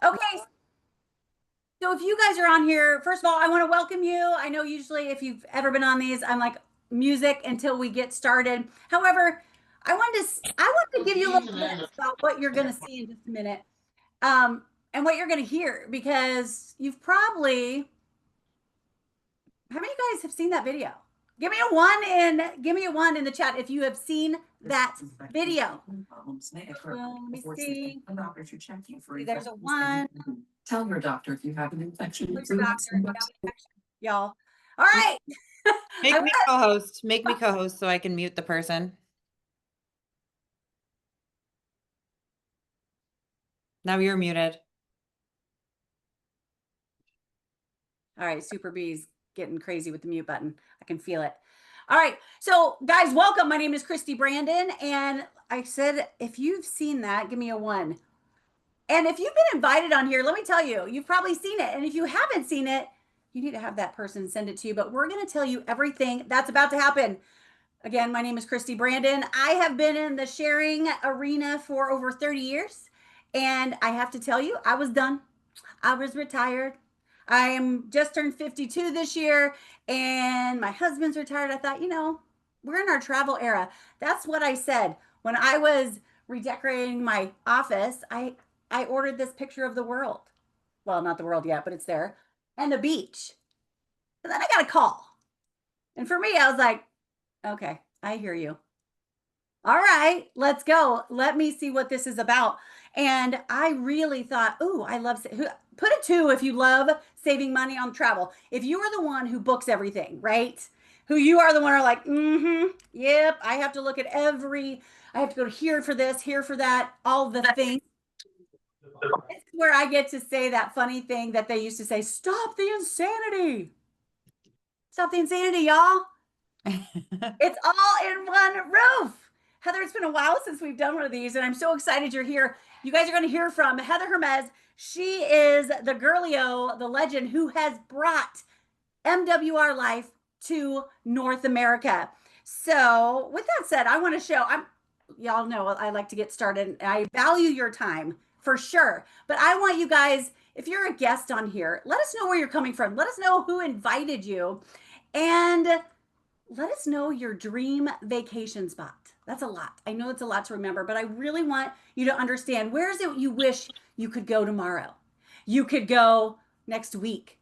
Okay, so if you guys are on here, first of all, I want to welcome you. I know usually if you've ever been on these, I'm like music until we get started. However, I want to give you a little glimpse about what you're going to see in just a minute, and what you're going to hear because you've probably how many of you guys have seen that video? Give me a one in the chat if you have seen that video. Let me see. There's a one. Tell your doctor if you have an infection. Your doctor, if you have an infection, y'all. All right. Make me co-host. Make me co-host so I can mute the person. Now you're muted. All right, Super B's getting crazy with the mute button. I can feel it. All right, so guys, welcome. My name is Christy Brandon, and I said if you've seen that, give me a one. And if you've been invited on here, let me tell you, you've probably seen it. And if you haven't seen it, you need to have that person send it to you. But we're going to tell you everything that's about to happen. Again, my name is Christy Brandon. I have been in the sharing arena for over 30 years. And I have to tell you, I was done. I was retired. I am just turned 52 this year, and my husband's retired. I thought, we're in our travel era. That's what I said. When I was redecorating my office, I ordered this picture of the world. Well, not the world yet, but it's there. And the beach. And then I got a call. And for me, I was like, okay, I hear you. All right, let's go. Let me see what this is about. And I really thought, oh, I love put a two if you love saving money on travel. If you are the one who books everything, right? Who you are the one who are like, yep, I have to look at I have to go here for this, here for that, all the things. This is where I get to say that funny thing that they used to say, stop the insanity. Stop the insanity, y'all. It's all in one roof. Heather, it's been a while since we've done one of these, and I'm so excited you're here. You guys are going to hear from Heather Hermes. She is the girlio, the legend who has brought MWR Life to North America. So with that said, I want to show, y'all know I like to get started. I value your time for sure. But I want you guys, if you're a guest on here, let us know where you're coming from. Let us know who invited you. And let us know your dream vacation spot. That's a lot. I know it's a lot to remember, but I really want you to understand, where is it you wish you could go tomorrow? You could go next week.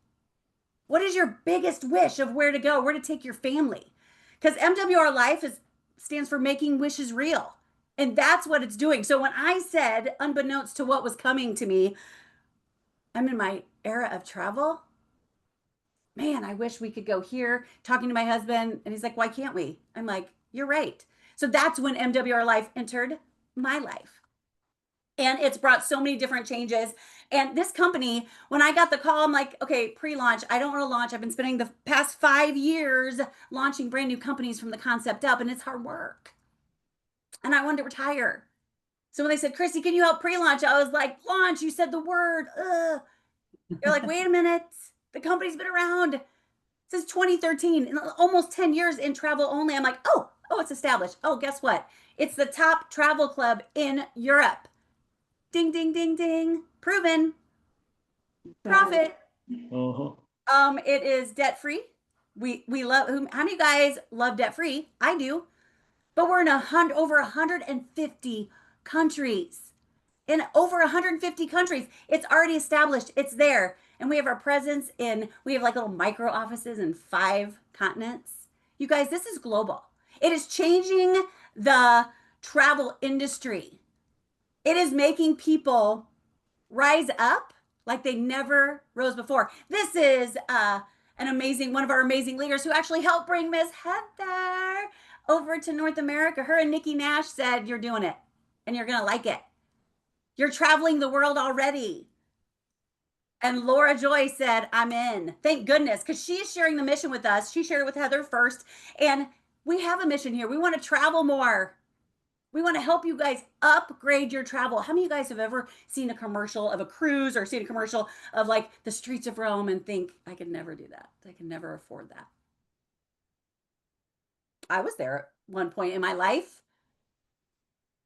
What is your biggest wish of where to go, where to take your family? Because MWR Life stands for Making Wishes Real. And that's what it's doing. So when I said, unbeknownst to what was coming to me, I'm in my era of travel. Man, I wish we could go here. Talking to my husband, and he's like, why can't we? I'm like, you're right. So that's when MWR Life entered my life. And it's brought so many different changes. And this company, when I got the call, I'm like, okay, pre-launch, I don't want to launch. I've been spending the past 5 years launching brand new companies from the concept up, and it's hard work. And I wanted to retire. So when they said, Christy, can you help pre-launch? I was like, launch, you said the word. They're like, wait a minute. The company's been around since 2013, almost 10 years in travel only. I'm like, oh, it's established. Oh, guess what? It's the top travel club in Europe. Ding, ding, ding, ding. Proven. Profit. It is debt free. We love. How many of you guys love debt free? I do. But we're in over 150 countries. In over 150 countries, it's already established. It's there. And we have our presence we have like little micro offices in 5 continents. You guys, this is global. It is changing the travel industry. It is making people rise up like they never rose before. This is one of our amazing leaders who actually helped bring Miss Heather over to North America. Her and Nikki Nash said, you're doing it and you're going to like it. You're traveling the world already. And Laura Joy said, I'm in. Thank goodness, because she is sharing the mission with us. She shared it with Heather first. And we have a mission here. We want to travel more. We want to help you guys upgrade your travel. How many of you guys have ever seen a commercial of a cruise or seen a commercial of like the streets of Rome and think, I could never do that. I can never afford that. I was there at one point in my life.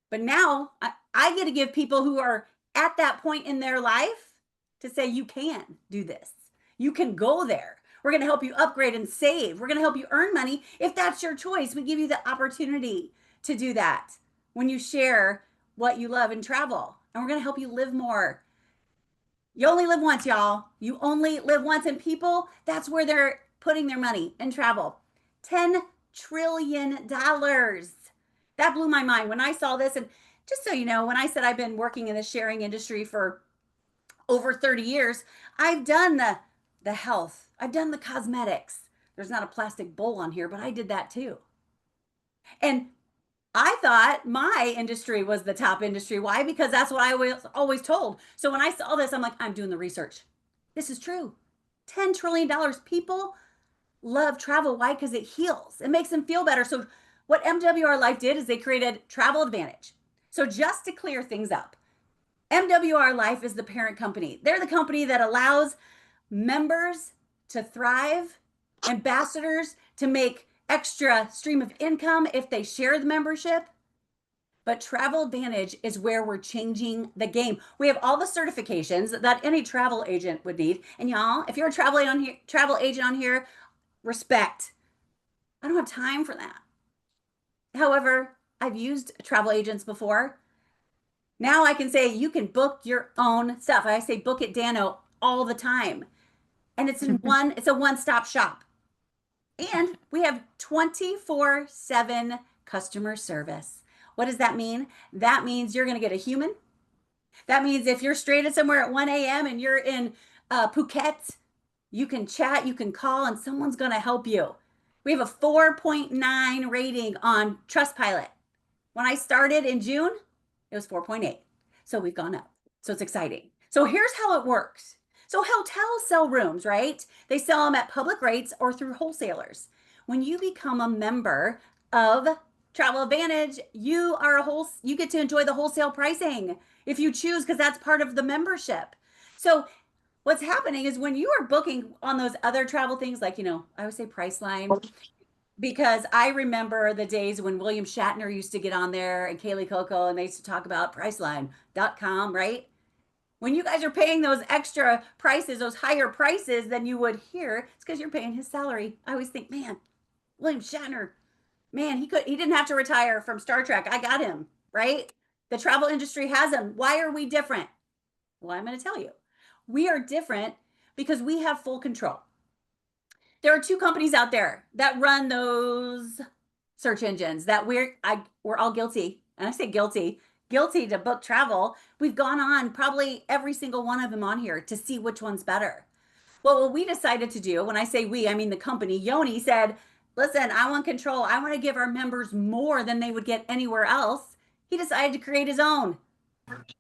But now I get to give people who are at that point in their life to say you can do this. You can go there. We're going to help you upgrade and save. We're going to help you earn money if that's your choice. We give you the opportunity to do that when you share what you love and travel. And we're going to help you live more. You only live once, y'all. You only live once. And people, that's where they're putting their money in travel. $10 trillion. That blew my mind when I saw this. And just so you know, when I said I've been working in the sharing industry for over 30 years, I've done the health, I've done the cosmetics. There's not a plastic bowl on here, but I did that too. And I thought my industry was the top industry. Why? Because that's what I was always told. So when I saw this, I'm like, I'm doing the research. This is true. $10 trillion. People love travel. Why? Because it heals. It makes them feel better. So what MWR Life did is they created Travel Advantage. So just to clear things up, MWR Life is the parent company. They're the company that allows members to thrive, ambassadors to make extra stream of income if they share the membership. But Travel Advantage is where we're changing the game. We have all the certifications that any travel agent would need. And y'all, if you're a travel agent on here, respect. I don't have time for that. However, I've used travel agents before. Now I can say you can book your own stuff. I say book it Dano all the time. And it's a one-stop shop. And we have 24/7 customer service. What does that mean? That means you're going to get a human. That means if you're stranded somewhere at 1 a.m. and you're in Phuket, you can chat, you can call, and someone's going to help you. We have a 4.9 rating on Trustpilot. When I started in June, it was 4.8. So we've gone up. So it's exciting. So here's how it works. So hotels sell rooms, right? They sell them at public rates or through wholesalers. When you become a member of Travel Advantage, you get to enjoy the wholesale pricing if you choose, because that's part of the membership. So what's happening is when you are booking on those other travel things, like, I always say Priceline, because I remember the days when William Shatner used to get on there and Kaylee Coco, and they used to talk about Priceline.com, right? When you guys are paying those extra prices, those higher prices than you would here, it's because you're paying his salary. I always think, man, William Shatner, man, he didn't have to retire from Star Trek. I got him, right? The travel industry has him. Why are we different? Well, I'm going to tell you. We are different because we have full control. There are two companies out there that run those search engines that we're all guilty. And I say guilty to book travel. We've gone on probably every single one of them on here to see which one's better. Well, what we decided to do, when I say we, I mean the company, Yoni said, listen, I want control. I want to give our members more than they would get anywhere else. He decided to create his own.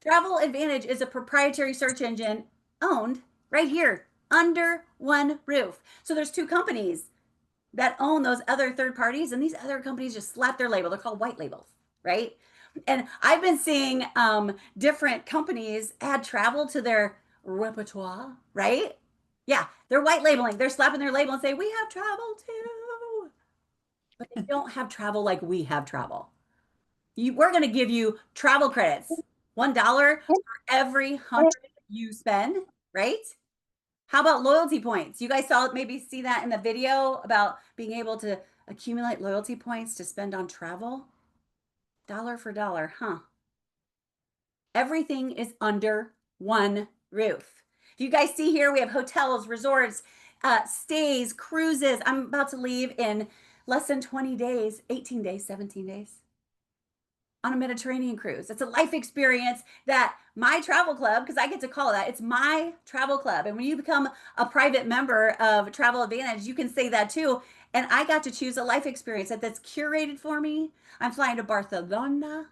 Travel Advantage is a proprietary search engine owned right here under one roof. So there's two companies that own those other third parties, and these other companies just slap their label. They're called white labels, right? And I've been seeing different companies add travel to their repertoire, right? Yeah, they're white labeling. They're slapping their label and say, we have travel too. But they don't have travel like we have travel. We're going to give you travel credits, $1 for every 100 you spend, right? How about loyalty points? You guys maybe see that in the video about being able to accumulate loyalty points to spend on travel? Dollar for dollar, huh? Everything is under one roof. If you guys see here, we have hotels, resorts, stays, cruises. I'm about to leave in less than 20 days, 18 days, 17 days on a Mediterranean cruise. It's a life experience that my travel club, because I get to call that, it's my travel club. And when you become a private member of Travel Advantage, you can say that too. And I got to choose a life experience that's curated for me. I'm flying to Barcelona.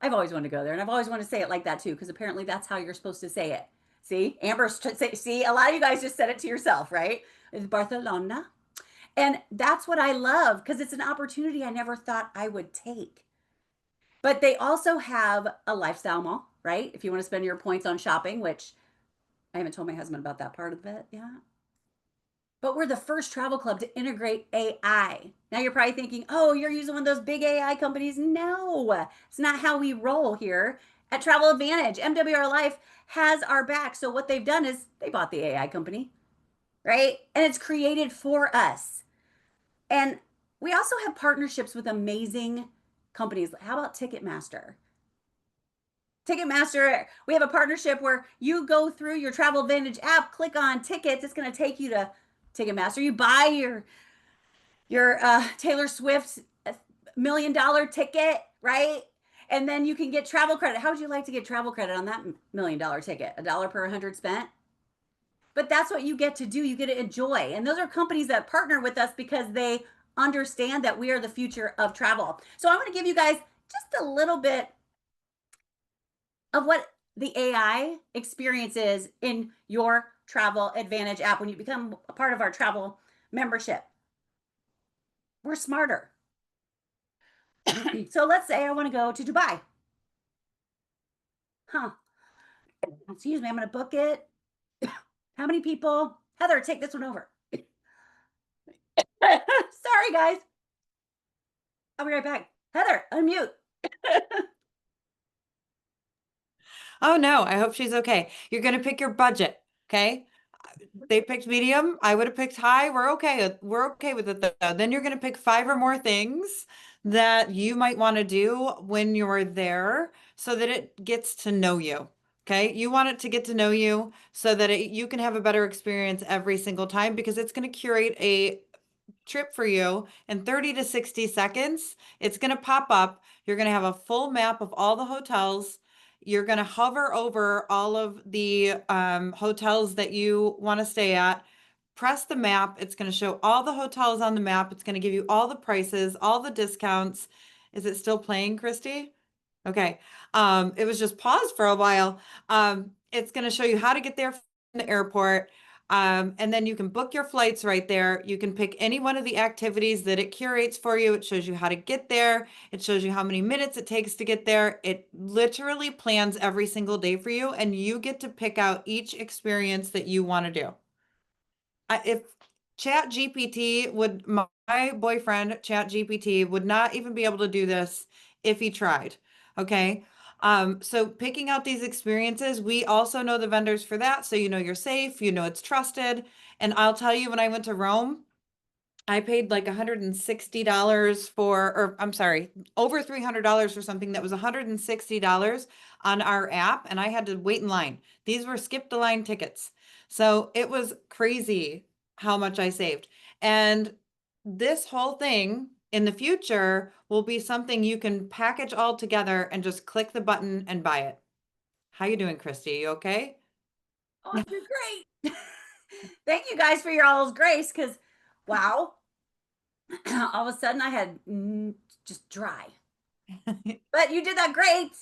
I've always wanted to go there, and I've always wanted to say it like that too, because apparently that's how you're supposed to say it. See, Amber, see, a lot of you guys just said it to yourself, right? It's Barcelona. And that's what I love, because it's an opportunity I never thought I would take. But they also have a lifestyle mall, right? If you want to spend your points on shopping, which I haven't told my husband about that part of it yet. But we're the first travel club to integrate AI. Now you're probably thinking, oh, you're using one of those big AI companies. No, it's not how we roll here at Travel Advantage. MWR Life has our back. So what they've done is they bought the AI company, right? And it's created for us. And we also have partnerships with amazing companies. How about Ticketmaster? Ticketmaster, we have a partnership where you go through your Travel Advantage app, click on tickets. It's going to take you to Ticketmaster. You buy your Taylor Swift $1 million ticket, right? And then you can get travel credit. How would you like to get travel credit on that $1 million ticket? $1 per 100 spent? But that's what you get to do. You get to enjoy. And those are companies that partner with us because they understand that we are the future of travel. So I'm going to give you guys just a little bit of what the AI experience is in your Travel Advantage app when you become a part of our travel membership. We're smarter. So let's say I want to go to Dubai. Excuse me, I'm going to book it. How many people? Heather, take this one over. Sorry, guys. I'll be right back. Heather, unmute. Oh no, I hope she's okay. You're gonna pick your budget, okay? They picked medium. I would have picked high. We're okay. We're okay with it though. Then you're gonna pick 5 or more things that you might want to do when you're there so that it gets to know you. Okay. You want it to get to know you so that you can have a better experience every single time because it's going to curate a trip for you in 30 to 60 seconds. It's going to pop up. You're going to have a full map of all the hotels. You're going to hover over all of the hotels that you want to stay at. Press the map. It's going to show all the hotels on the map. It's going to give you all the prices, all the discounts. Is it still playing, Christy? Okay. It was just paused for a while. It's going to show you how to get there from the airport. And then you can book your flights right there. You can pick any one of the activities that it curates for you. It shows you how to get there. It shows you how many minutes it takes to get there. It literally plans every single day for you, and you get to pick out each experience that you want to do. If Chat GPT would, my boyfriend, Chat GPT, would not even be able to do this if he tried. Okay. So picking out these experiences, we also know the vendors for that. So you know you're safe, you know it's trusted. And I'll tell you, when I went to Rome, I paid like $160 for, or I'm sorry, over $300 for something that was $160 on our app, and I had to wait in line. These were skip the line tickets. So it was crazy how much I saved. And this whole thing in the future will be something you can package all together and just click the button and buy it. How you doing, Christy? You okay? Oh, you're great. Thank you guys for your all's grace because, wow, all of a sudden I had just dry. But you did that great.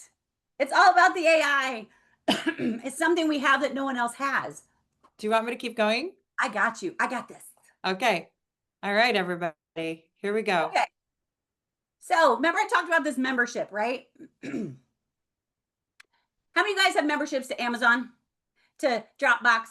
It's all about the AI. It's something we have that no one else has. Do you want me to keep going? I got you. I got this. Okay. All right, everybody. Here we go. Okay. So remember I talked about this membership, right? How many of you guys have memberships to Amazon, to Dropbox,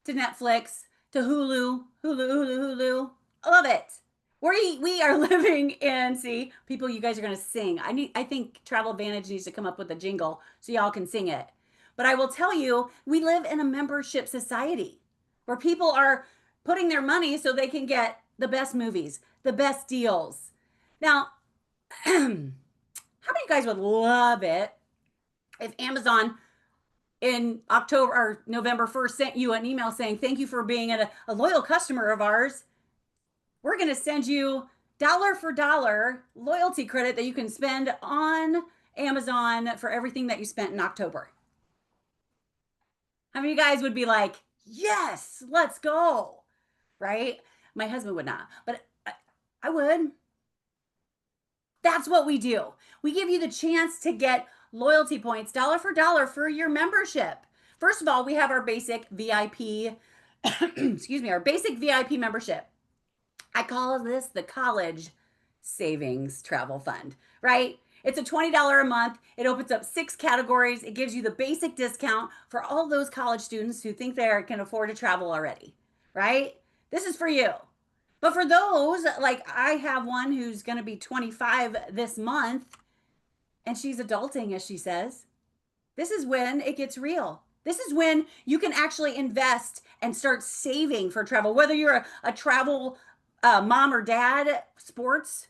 to Netflix, to Hulu? I love it. We are living in, see, people, you guys are gonna sing. I think Travel Advantage needs to come up with a jingle so y'all can sing it. But I will tell you, we live in a membership society where people are putting their money so they can get the best movies, the best deals. Now, how many of you guys would love it if Amazon in October or November 1st sent you an email saying, thank you for being a loyal customer of ours. We're going to send you dollar for dollar loyalty credit that you can spend on Amazon for everything that you spent in October. How many of you guys would be like, yes, let's go? Right? My husband would not, but I would. That's what we do. We give you the chance to get loyalty points dollar for your membership. First of all, we have our basic VIP, excuse me, our basic VIP membership. I call this the college savings travel fund, right? It's a $20 a month. It opens up 6 categories. It gives you the basic discount for all those college students who think they can afford to travel already, right? This is for you. But for those, like I have one who's going to be 25 this month, and she's adulting, as she says. This is when it gets real. This is when you can actually invest and start saving for travel, whether you're a travel mom or dad, sports.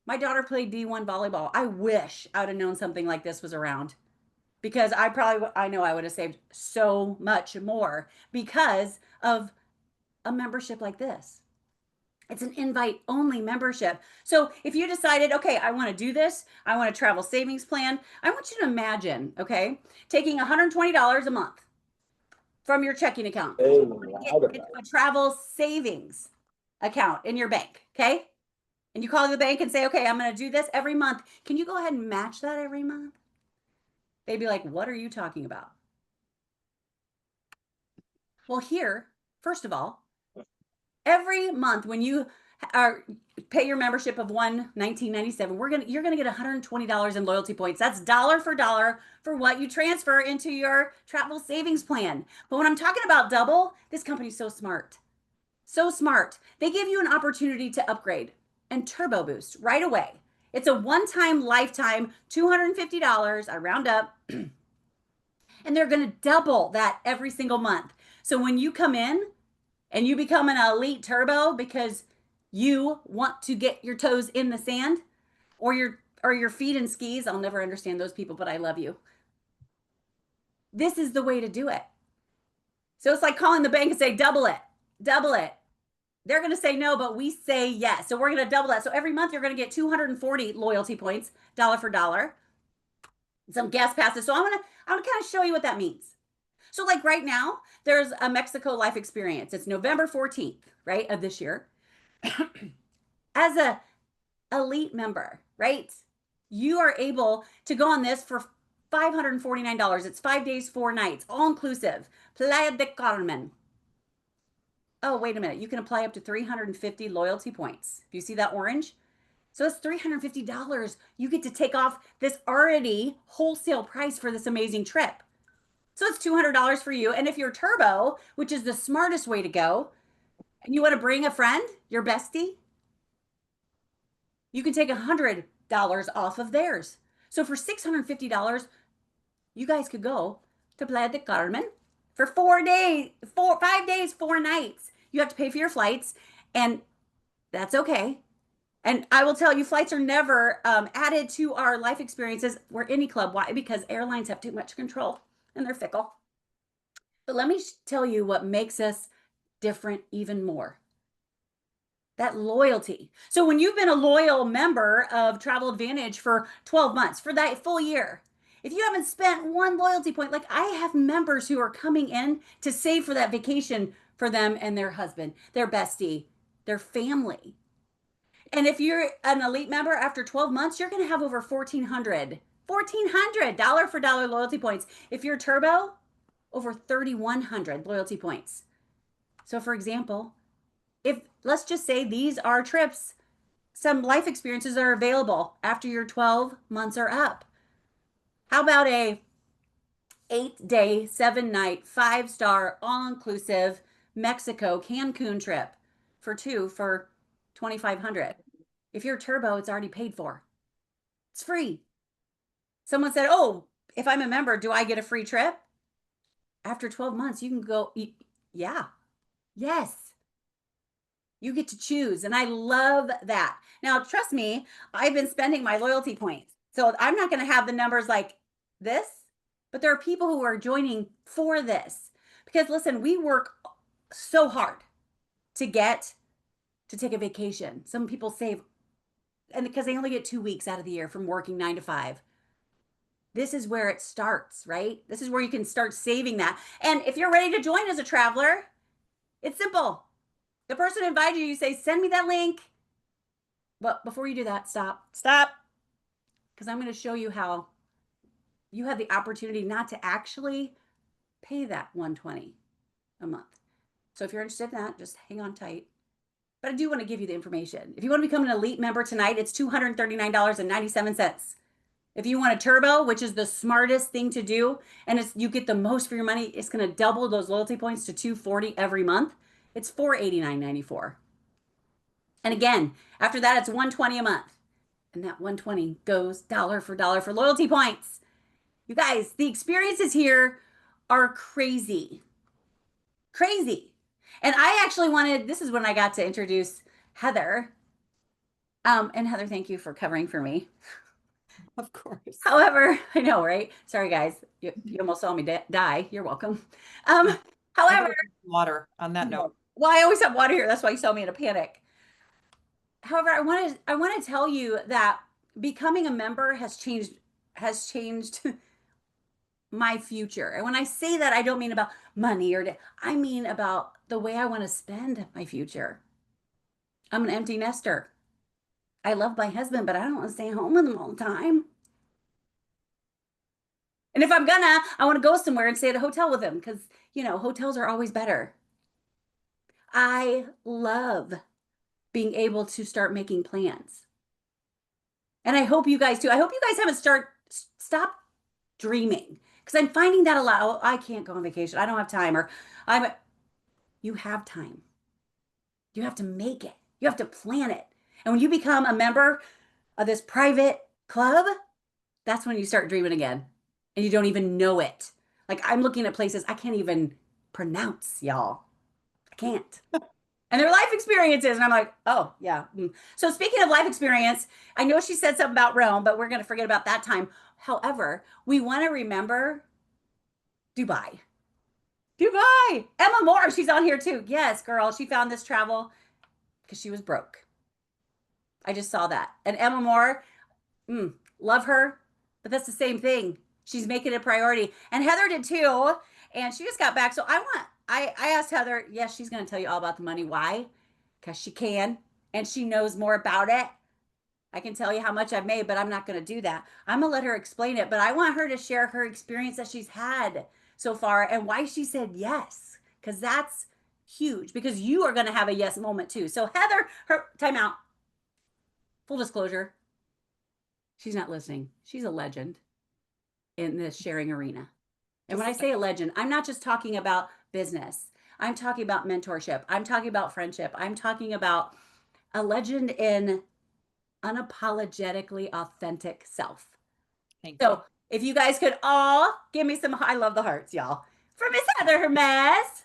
My daughter played D1 volleyball. I wish I would have known something like this was around because I know I would have saved so much more because of a membership like this. It's an invite only membership. So if you decided, okay, I want to do this, I want a travel savings plan, I want you to imagine, okay, taking $120 a month from your checking account, get a travel savings account in your bank, okay? And you call the bank and say, okay, I'm going to do this every month. Can you go ahead and match that every month? They'd be like, what are you talking about? Well, here, first of all, every month when you are pay your membership of $19.97, you're gonna get $120 in loyalty points. That's dollar for what you transfer into your travel savings plan. But when I'm talking about double, this company's so smart. So smart. They give you an opportunity to upgrade and turbo boost right away. It's a one-time lifetime $250, I round up, and they're going to double that every single month. So when you come in and you become an elite turbo because you want to get your toes in the sand or your feet in skis, I'll never understand those people, but I love you. This is the way to do it. So it's like calling the bank and say, double it, double it. They're going to say no, but we say yes. So we're going to double that. So every month you're going to get 240 loyalty points, dollar for dollar, some gas passes. So I'm going to kind of show you what that means. So like right now, there's a Mexico life experience. It's November 14th, right, of this year. As a elite member, right, you are able to go on this for $549. It's 5 days, 4 nights, all inclusive. Playa de Carmen. Oh, wait a minute. You can apply up to 350 loyalty points. Do you see that orange? So it's $350. You get to take off this already wholesale price for this amazing trip. So it's $200 for you. And if you're turbo, which is the smartest way to go, and you want to bring a friend, your bestie, you can take $100 off of theirs. So for $650, you guys could go to Playa de Carmen for 5 days, 4 nights. You have to pay for your flights, and that's okay. And I will tell you, flights are never added to our life experiences. We're any club. Why? Because airlines have too much control and they're fickle. But let me tell you what makes us different even more. That loyalty. So when you've been a loyal member of Travel Advantage for 12 months, for that full year, if you haven't spent one loyalty point, like I have members who are coming in to save for that vacation for them and their husband, their bestie, their family. And if you're an elite member after 12 months, you're going to have over 1,400 dollar for dollar loyalty points. If you're turbo, over 3,100 loyalty points. So for example, if let's just say these are trips, some life experiences are available after your 12 months are up. How about a 8-day, 7-night, 5-star, all-inclusive Mexico Cancun trip for 2 for 2,500? If you're turbo, it's already paid for. It's free. Someone said, oh, if I'm a member, do I get a free trip? After 12 months, you can go, yeah, yes. You get to choose. And I love that. Now, trust me, I've been spending my loyalty points. So I'm not going to have the numbers like this, but there are people who are joining for this. Because listen, we work so hard to get to take a vacation. Some people save, and because they only get 2 weeks out of the year from working 9 to 5. This is where it starts, right? This is where you can start saving that. And if you're ready to join as a traveler, it's simple. The person who invited you, you say, send me that link. But before you do that, stop. Because I'm going to show you how you have the opportunity not to actually pay that $120 a month. So if you're interested in that, just hang on tight. But I do want to give you the information. If you want to become an elite member tonight, it's $239.97. If you want a turbo, which is the smartest thing to do, and you get the most for your money, it's going to double those loyalty points to 240 every month. It's $489.94. And again, after that, it's $120 a month. And that $120 goes dollar for loyalty points. You guys, the experiences here are crazy. Crazy. And I actually wanted, this is when I got to introduce Heather. And Heather, thank you for covering for me. Of course. However, I know, right? Sorry, guys. You almost saw me die. You're welcome. Um, I however, gotta drink some water on that note. well, I always have water here. That's why you saw me in a panic. However, I want to tell you that becoming a member has changed my future. And when I say that, I don't mean about money I mean about the way I want to spend my future. I'm an empty nester. I love my husband, but I don't want to stay home with him all the time. And if I'm gonna, I want to go somewhere and stay at a hotel with him because, hotels are always better. I love being able to start making plans. And I hope you guys too. I hope you guys haven't stop dreaming because I'm finding that a lot. Oh, I can't go on vacation. I don't have time or I'm you have time. You have to make it. You have to plan it. And when you become a member of this private club, that's when you start dreaming again. And you don't even know it. Like I'm looking at places I can't even pronounce, y'all. I can't. And their life experiences. And I'm like, oh, yeah. So speaking of life experience, I know she said something about Rome, but we're going to forget about that time. However, we want to remember Dubai. Dubai. Emma Moore, she's on here too. Yes, girl, she found this travel because she was broke. I just saw that. And Emma Moore, love her, but that's the same thing. She's making it a priority. And Heather did too. And she just got back. So I asked Heather, yes, she's going to tell you all about the money. Why? Because she can and she knows more about it. I can tell you how much I've made, but I'm not going to do that. I'm going to let her explain it, but I want her to share her experience that she's had so far and why she said yes, because that's huge because you are going to have a yes moment too. So Heather, her timeout, full disclosure, she's not listening. She's a legend in this sharing arena. And when I say a legend, I'm not just talking about business. I'm talking about mentorship. I'm talking about friendship. I'm talking about a legend in unapologetically authentic self. Thank you. So if you guys could all give me some, I love the hearts, y'all. For Miss Heather Hermes.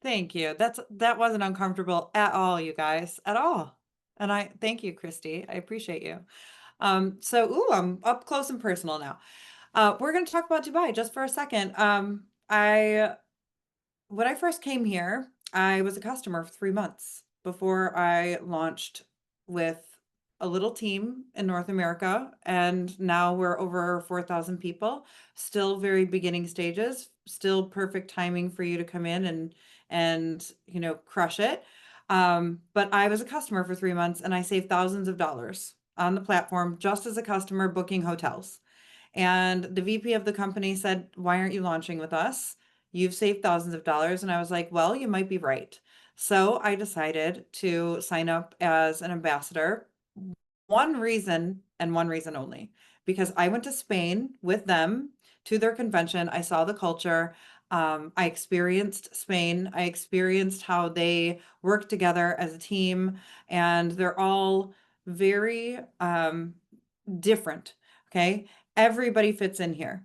Thank you. That wasn't uncomfortable at all, you guys, at all. And I thank you, Christy. I appreciate you. I'm up close and personal now. We're going to talk about Dubai just for a second. I When I first came here, I was a customer for 3 months before I launched with a little team in North America, and now we're over 4,000 people. Still very beginning stages, still perfect timing for you to come in and crush it. But I was a customer for 3 months, and I saved thousands of dollars on the platform just as a customer booking hotels. And the VP of the company said, "Why aren't you launching with us? You've saved thousands of dollars." And I was like, "Well, you might be right." So I decided to sign up as an ambassador. One reason and one reason only, because I went to Spain with them to their convention. I saw the culture. I experienced Spain. I experienced how they work together as a team, and they're all very different. Okay. Everybody fits in here.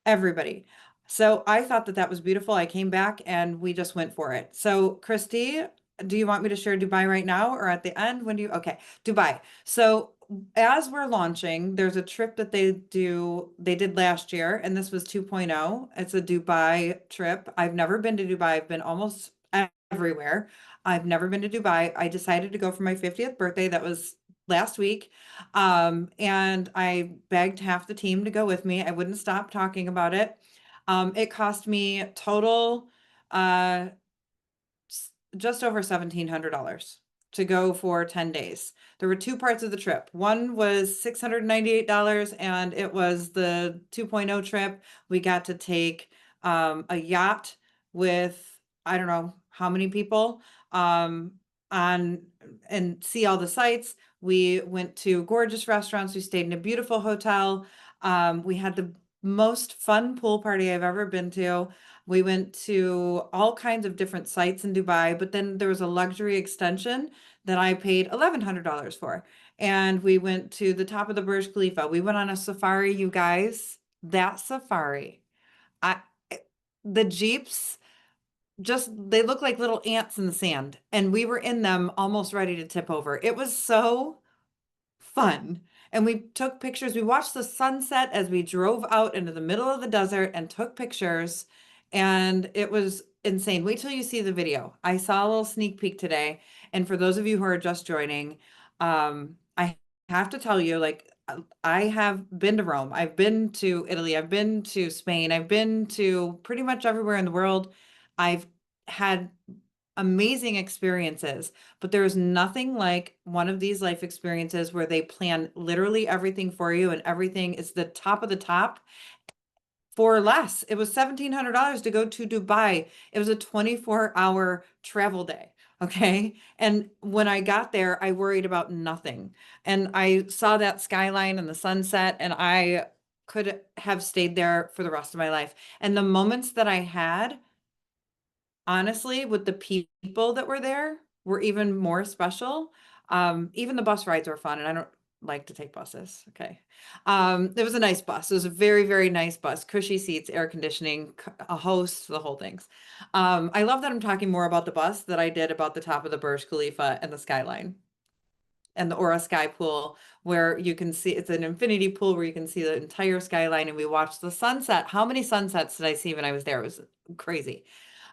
Everybody. So I thought that that was beautiful. I came back and we just went for it. So Christy, do you want me to share Dubai right now or at the end? When do you? Okay, Dubai. So as we're launching, there's a trip that they did last year, and this was 2.0. It's a Dubai trip. I've never been to Dubai. I've been almost everywhere. I've never been to Dubai. I decided to go for my 50th birthday. That was last week. And I begged half the team to go with me. I wouldn't stop talking about it. It cost me total uh, just over $1,700 to go for 10 days. There were two parts of the trip. One was $698, and it was the 2.0 trip. We got to take a yacht with, I don't know how many people, on and see all the sights. We went to gorgeous restaurants. We stayed in a beautiful hotel. We had the most fun pool party I've ever been to. We went to all kinds of different sites in Dubai, but then there was a luxury extension that I paid $1,100 for. And we went to the top of the Burj Khalifa. We went on a safari, you guys. that safari, I the Jeeps just they look like little ants in the sand, and we were in them almost ready to tip over. It was so fun. And we took pictures. We watched the sunset as we drove out into the middle of the desert and took pictures. And it was insane. Wait till you see the video. I saw a little sneak peek today. And for those of you who are just joining, I have to tell you, like, I have been to Rome. I've been to Italy. I've been to Spain. I've been to pretty much everywhere in the world. I've had amazing experiences, but there's nothing like one of these life experiences where they plan literally everything for you and everything is the top of the top for less. It was $1,700 to go to Dubai. It was a 24-hour travel day. Okay. And when I got there, I worried about nothing. And I saw that skyline and the sunset, and I could have stayed there for the rest of my life. And the moments that I had, honestly, with the people that were there were even more special. Even the bus rides were fun, and I don't like to take buses. Okay. It was a nice bus. It was a very, very nice bus, cushy seats, air conditioning, a host, the whole things. I love that I'm talking more about the bus than I did about the top of the Burj Khalifa and the skyline and the Aura Sky Pool, where you can see it's an infinity pool where you can see the entire skyline. And we watched the sunset. How many sunsets did I see when I was there? It was crazy.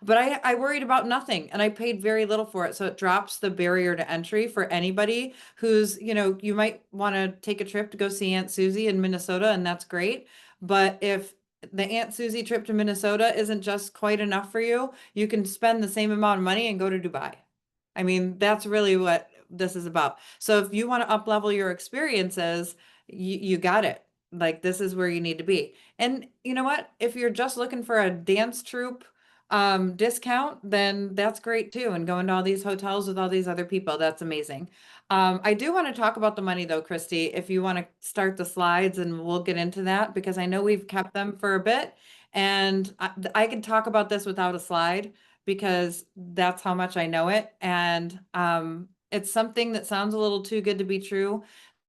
But I worried about nothing, and I paid very little for it. So it drops the barrier to entry for anybody who's, you might want to take a trip to go see Aunt Susie in Minnesota, and that's great. But if the Aunt Susie trip to Minnesota isn't just quite enough for you, you can spend the same amount of money and go to Dubai. I mean, that's really what this is about. So if you want to up level your experiences, you got it. Like, this is where you need to be. And you know what? If you're just looking for a dance troupe discount, then that's great too. And going to all these hotels with all these other people, that's amazing. I do want to talk about the money though, Christy, if you want to start the slides, and we'll get into that because I know we've kept them for a bit, and I can talk about this without a slide because that's how much I know it. And it's something that sounds a little too good to be true.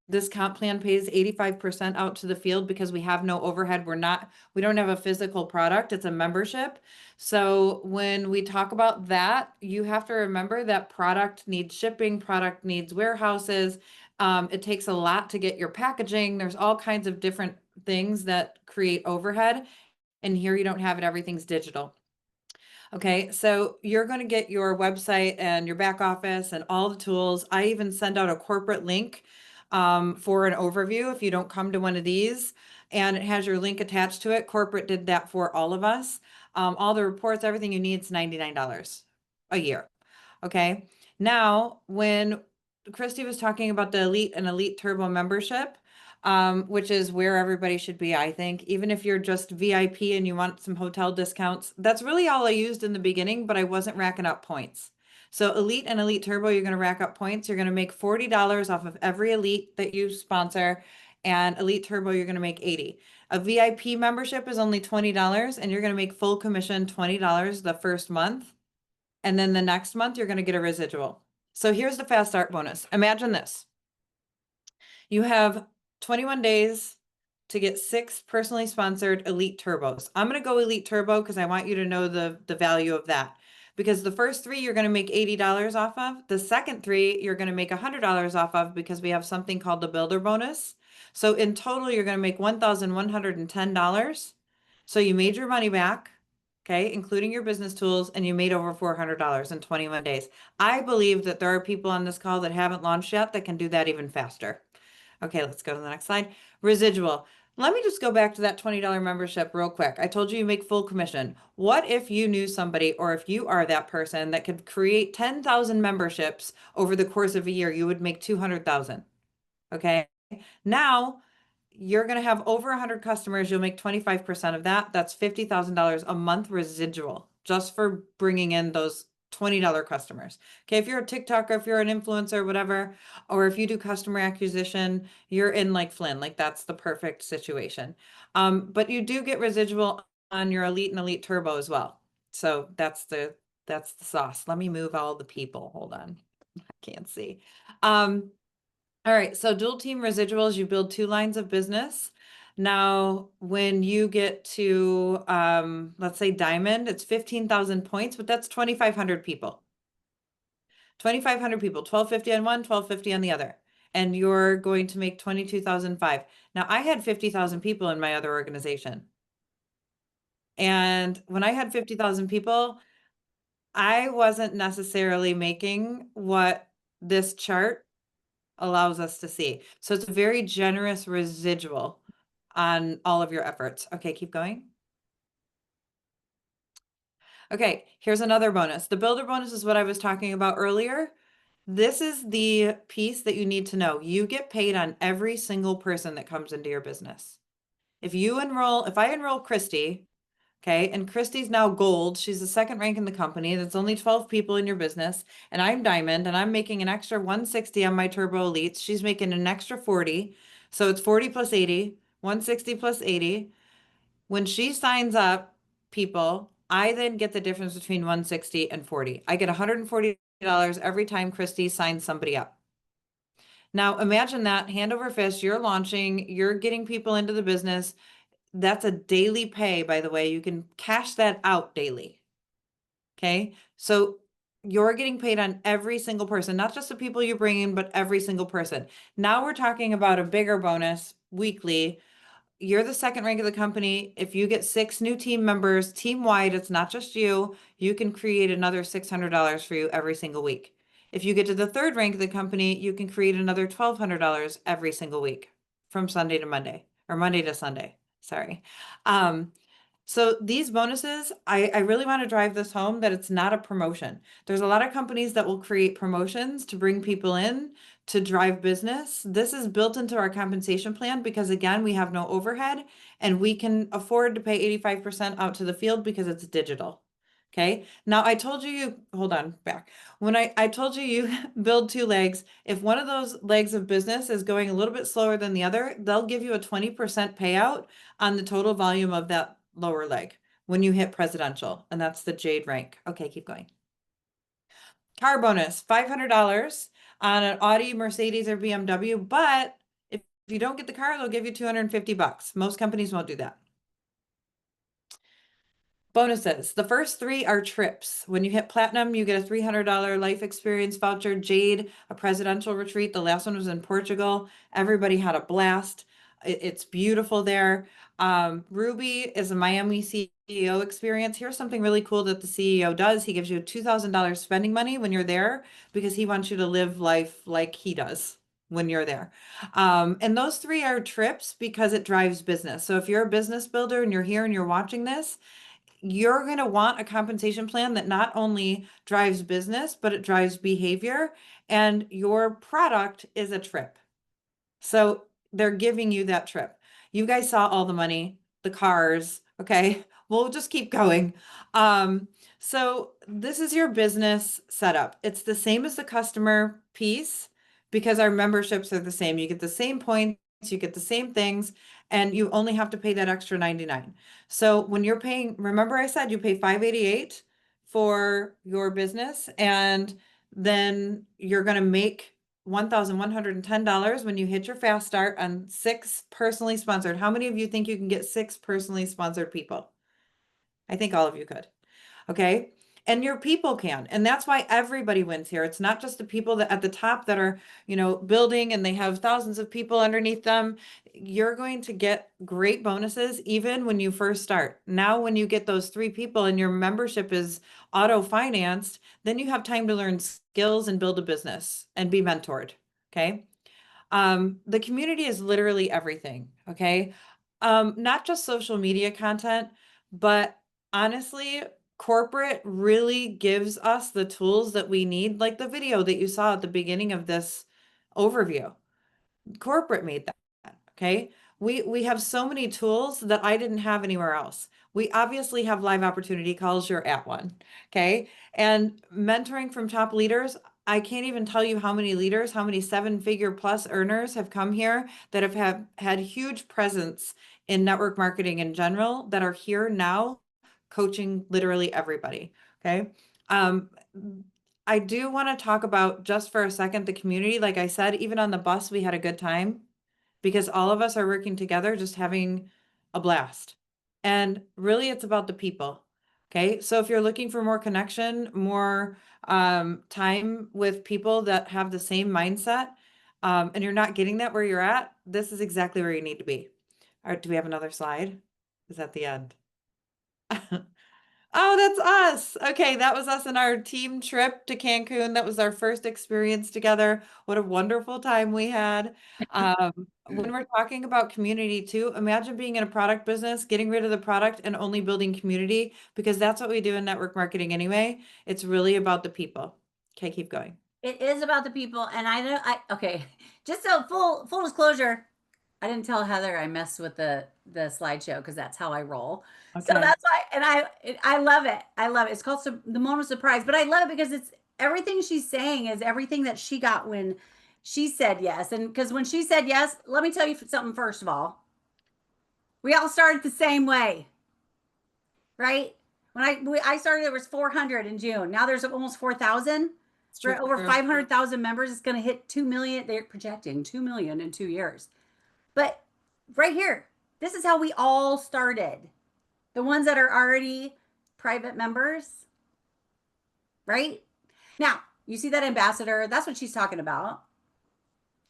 This comp plan pays 85% out to the field because we have no overhead. We don't have a physical product. It's a membership. So when we talk about that, you have to remember that product needs shipping, product needs warehouses. It takes a lot to get your packaging. There's all kinds of different things that create overhead. And here you don't have it. Everything's digital. Okay, so you're going to get your website and your back office and all the tools. I even send out a corporate link for an overview if you don't come to one of these, and it has your link attached to it. Corporate did that for all of us. All the reports, everything you need is $99 a year. Okay, now when Christy was talking about the Elite and Elite Turbo membership, which is where everybody should be, I think. Even if you're just VIP and you want some hotel discounts, that's really all I used in the beginning, but I wasn't racking up points. So Elite and Elite Turbo, you're going to rack up points. You're going to make $40 off of every Elite that you sponsor, and Elite Turbo, you're going to make 80. A VIP membership is only $20, and you're going to make full commission $20 the first month. And then the next month, you're going to get a residual. So here's the fast start bonus. Imagine this. You have 21 days to get 6 personally sponsored Elite Turbos. I'm going to go Elite Turbo because I want you to know the value of that. Because the first 3 you're going to make $80 off of. The second 3 you're going to make $100 off of because we have something called the builder bonus. So in total, you're going to make $1,110. So you made your money back, okay, including your business tools, and you made over $400 in 21 days. I believe that there are people on this call that haven't launched yet that can do that even faster. Okay, let's go to the next slide. Residual. Let me just go back to that $20 membership real quick. I told you you make full commission. What if you knew somebody, or if you are that person that could create 10,000 memberships over the course of a year, you would make 200,000. Okay. Now you're going to have over 100 customers. You'll make 25% of that. That's $50,000 a month residual just for bringing in those $20 customers. Okay, if you're a TikToker, if you're an influencer, whatever, or if you do customer acquisition, you're in like Flynn, like that's the perfect situation. But you do get residual on your Elite and Elite Turbo as well. So that's the sauce. Let me move all the people. Hold on. I can't see. All right, so dual team residuals, you build 2 lines of business. Now, when you get to, let's say diamond, it's 15,000 points, but that's 2,500 people. 2,500 people, 1,250 on one, 1,250 on the other. And you're going to make 22,005. Now, I had 50,000 people in my other organization. And when I had 50,000 people, I wasn't necessarily making what this chart allows us to see. So it's a very generous residual on all of your efforts. Okay, keep going. Okay, here's another bonus. The builder bonus is what I was talking about earlier. This is the piece that you need to know. You get paid on every single person that comes into your business. If I enroll Christy, okay, and Christy's now gold, she's the second rank in the company, that's only 12 people in your business, and I'm diamond, and I'm making an extra 160 on my turbo elites. She's making an extra 40. So it's 40 plus 80, 160 plus 80. When she signs up people, I then get the difference between 160 and 40. I get $140 every time Christy signs somebody up. Now imagine that hand over fist, you're launching, you're getting people into the business. That's a daily pay, by the way. You can cash that out daily. Okay. So you're getting paid on every single person, not just the people you bring in, but every single person. Now we're talking about a bigger bonus weekly. You're the second rank of the company. If you get 6 new team members, team wide, it's not just you, you can create another $600 for you every single week. If you get to the third rank of the company, you can create another $1,200 every single week from Sunday to Monday or Monday to Sunday. Sorry. So these bonuses, I really want to drive this home that it's not a promotion. There's a lot of companies that will create promotions to bring people in to drive business. This is built into our compensation plan because again, we have no overhead and we can afford to pay 85% out to the field because it's digital. Okay. Now I told you, hold on back. When I told you build 2 legs, if one of those legs of business is going a little bit slower than the other, they'll give you a 20% payout on the total volume of that lower leg when you hit presidential, and that's the jade rank. Okay, keep going. Car bonus, $500 on an Audi, Mercedes, or BMW, but if you don't get the car, they'll give you 250 bucks. Most companies won't do that. Bonuses. The first 3 are trips. When you hit platinum, you get a $300 life experience voucher. Jade, a presidential retreat. The last one was in Portugal. Everybody had a blast. It's beautiful there. Ruby is a Miami CEO experience. Here's something really cool that the CEO does. He gives you $2,000 spending money when you're there because he wants you to live life like he does when you're there. And those 3 are trips because it drives business. So if you're a business builder and you're here and you're watching this, you're going to want a compensation plan that not only drives business, but it drives behavior. And your product is a trip. So they're giving you that trip. You guys saw all the money, the cars. Okay. We'll just keep going. So this is your business setup. It's the same as the customer piece because our memberships are the same. You get the same points, you get the same things, and you only have to pay that extra 99. So when you're paying, remember I said you pay 588 for your business, and then you're going to make $1,110 when you hit your fast start on 6 personally sponsored. How many of you think you can get 6 personally sponsored people? I think all of you could. Okay. And your people can. And that's why everybody wins here. It's not just the people that at the top that are, building and they have thousands of people underneath them. You're going to get great bonuses even when you first start. Now, when you get those 3 people and your membership is auto financed, then you have time to learn skills and build a business and be mentored. Okay. The community is literally everything. Okay. Not just social media content, but honestly, corporate really gives us the tools that we need, like the video that you saw at the beginning of this overview. Corporate made that. Okay. We have so many tools that I didn't have anywhere else. We obviously have live opportunity calls. You're at one. Okay. And mentoring from top leaders. I can't even tell you how many leaders, how many 7-figure plus earners have come here that have had huge presence in network marketing in general that are here now coaching literally everybody. Okay. I do want to talk about just for a second the community. Like I said, even on the bus, we had a good time. because all of us are working together, just having a blast. And really, it's about the people. Okay. So if you're looking for more connection, more time with people that have the same mindset, and you're not getting that where you're at, this is exactly where you need to be. All right, do we have another slide? Is that the end? Oh, that's us. Okay, that was us in our team trip to Cancun. That was our first experience together. What a wonderful time we had. When we're talking about community too, imagine being in a product business, getting rid of the product and only building community, because that's what we do in network marketing anyway. It's really about the people. Okay, keep going. It is about the people, and I know okay. Just so full disclosure, I didn't tell Heather I messed with the slideshow because that's how I roll. So Okay. that's why, and I love it. I love it. It's called the moment of surprise, but I love it because it's everything she's saying is everything that she got when she said yes. And because when she said yes, let me tell you something. First of all, we all started the same way, right? When I started, there was 400 in June. Now there's almost 4,000. It's We're true. at over 500,000 members. It's going to hit 2 million. They're projecting 2 million in 2 years. But right here, this is how we all started. The ones that are already private members, right? Now, you see that ambassador? That's what she's talking about.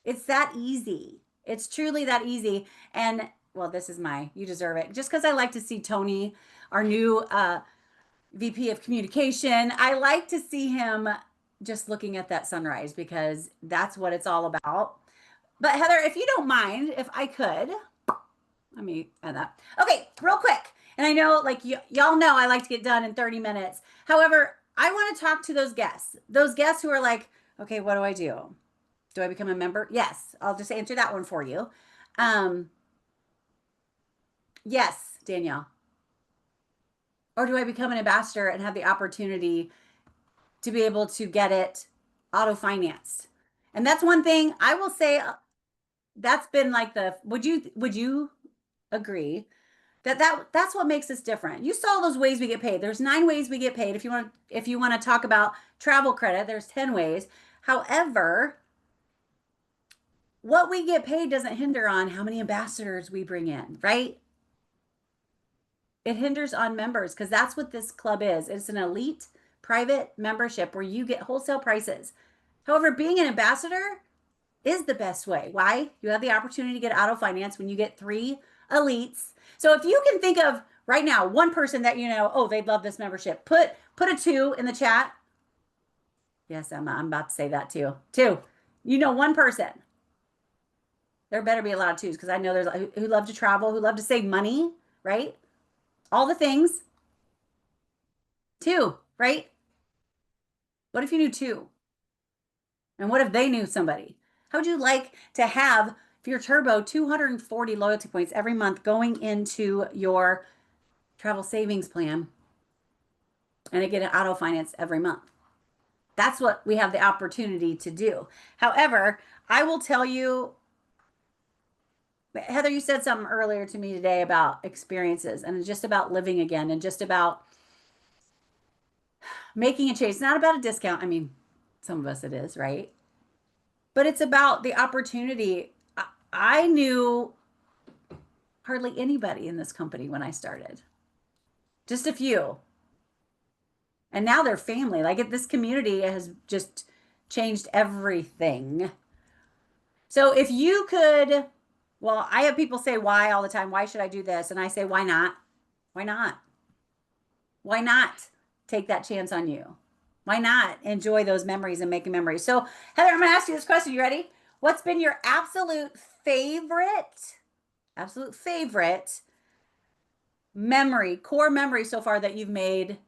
It's that easy. It's truly that easy. And well, this is you deserve it. Just because I like to see Tony, our new VP of communication, I like to see him just looking at that sunrise because that's what it's all about. But Heather, if you don't mind, if I could, let me add that. Okay, real quick. And I know, like, y'all know I like to get done in 30 minutes. However, I want to talk to those guests who are like, okay, what do I do? Do I become a member? Yes, I'll just answer that one for you. Yes, Danielle. Or do I become an ambassador and have the opportunity to be able to get it auto financed? And that's one thing I will say that's been like would you agree that's what makes us different? You saw those ways we get paid. There's 9 ways we get paid. If you want to talk about travel credit, there's 10 ways. However, what we get paid doesn't hinder on how many ambassadors we bring in, right? It hinders on members because that's what this club is. It's an elite private membership where you get wholesale prices. However, being an ambassador is the best way. Why? You have the opportunity to get auto finance when you get 3 elites. So if you can think of right now one person that you know, oh, they'd love this membership, put a 2 in the chat. Yes, Emma, I'm about to say that too. 2. You know, one person. There better be a lot of 2s because I know there's who love to travel, who love to save money, right? All the things. 2, right? What if you knew 2? And what if they knew somebody? How would you like to have for your turbo 240 loyalty points every month going into your travel savings plan and it get an auto finance every month? That's what we have the opportunity to do. However, I will tell you, Heather, you said something earlier to me today about experiences and just about living again and just about making a change. It's not about a discount. I mean, some of us it is, right? But it's about the opportunity. I knew hardly anybody in this company when I started, just a few. And now they're family. Like this community has just changed everything. So if you could, well, I have people say why all the time. Why should I do this? And I say, why not? Why not? Why not take that chance on you? Why not enjoy those memories and making memories? So, Heather, I'm going to ask you this question. You ready? What's been your absolute favorite memory, core memory so far that you've made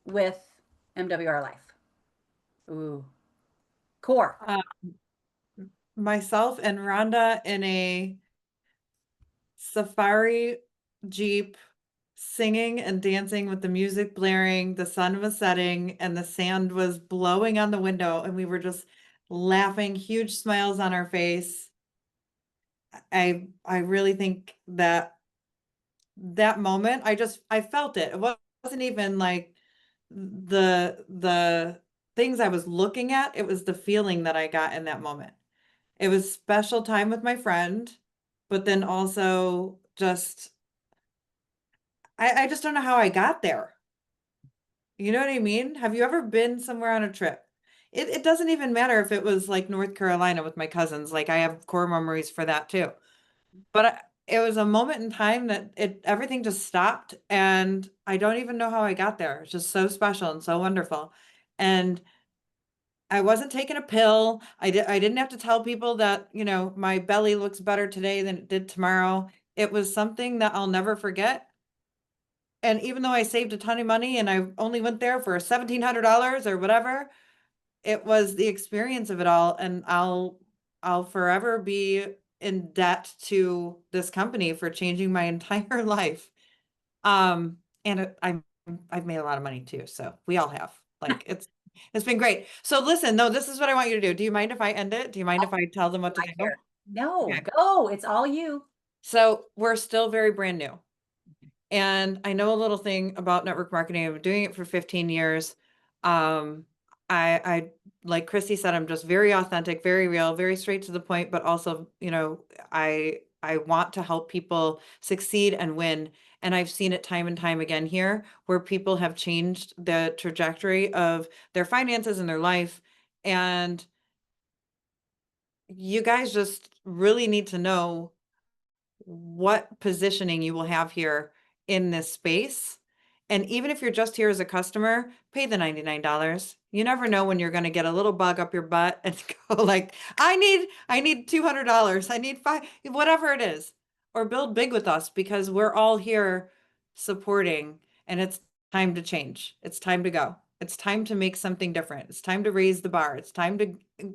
with MWR Life? Ooh, core. Myself and Rhonda in a safari Jeep singing and dancing with the music blaring, the sun was setting, and the sand was blowing on the window, and we were just laughing, huge smiles on our face. I really think that moment, I felt it. It wasn't even like the things I was looking at, it was the feeling that I got in that moment. It was special time with my friend, but then also just I just don't know how I got there. You know what I mean? Have you ever been somewhere on a trip? It doesn't even matter if it was like North Carolina with my cousins. Like I have core memories for that too. But it was a moment in time that everything just stopped and I don't even know how I got there. It's just so special and so wonderful. And I wasn't taking a pill. I didn't have to tell people that, you know, my belly looks better today than it did tomorrow. It was something that I'll never forget. And even though I saved a ton of money and I only went there for $1,700 or whatever, it was the experience of it all. And I'll forever be in debt to this company for changing my entire life. And I've made a lot of money too. So we all have. Like it's been great. So listen, no, this is what I want you to do. Do you mind if I end it? Do you mind if I tell them what to I do? care. No, Okay. go. It's all you. So we're still very brand new. And I know a little thing about network marketing. I've been doing it for 15 years. Um, I like Christy said, I'm just very authentic, very real, very straight to the point, but also, you know, I want to help people succeed and win. And I've seen it time and time again here where people have changed the trajectory of their finances and their life. And you guys just really need to know what positioning you will have here in this space. And even if you're just here as a customer, pay the $99. You never know when you're going to get a little bug up your butt and go like, I need $200. I need five, whatever it is, or build big with us because we're all here supporting and it's time to change. It's time to go. It's time to make something different. It's time to raise the bar. It's time to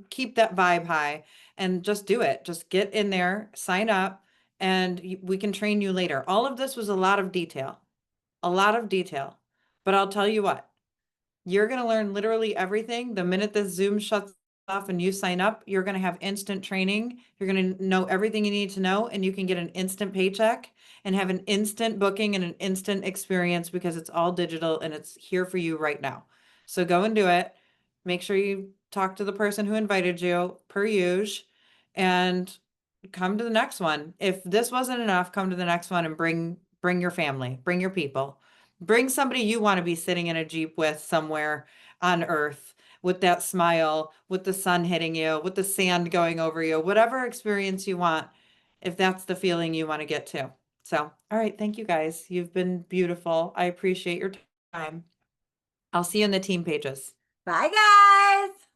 keep that vibe high and just do it. Just get in there, sign up, and we can train you later. All of this was a lot of detail, a lot of detail. But I'll tell you what, you're going to learn literally everything. The minute this Zoom shuts off and you sign up, you're going to have instant training. You're going to know everything you need to know, and you can get an instant paycheck and have an instant booking and an instant experience because it's all digital and it's here for you right now. So go and do it. Make sure you talk to the person who invited you per usual and come to the next one. If this wasn't enough, come to the next one and bring your family, bring your people. Bring somebody you want to be sitting in a Jeep with somewhere on earth with that smile, with the sun hitting you, with the sand going over you, whatever experience you want, if that's the feeling you want to get to. So, all right, thank you guys. You've been beautiful. I appreciate your time. I'll see you in the team pages. Bye, guys.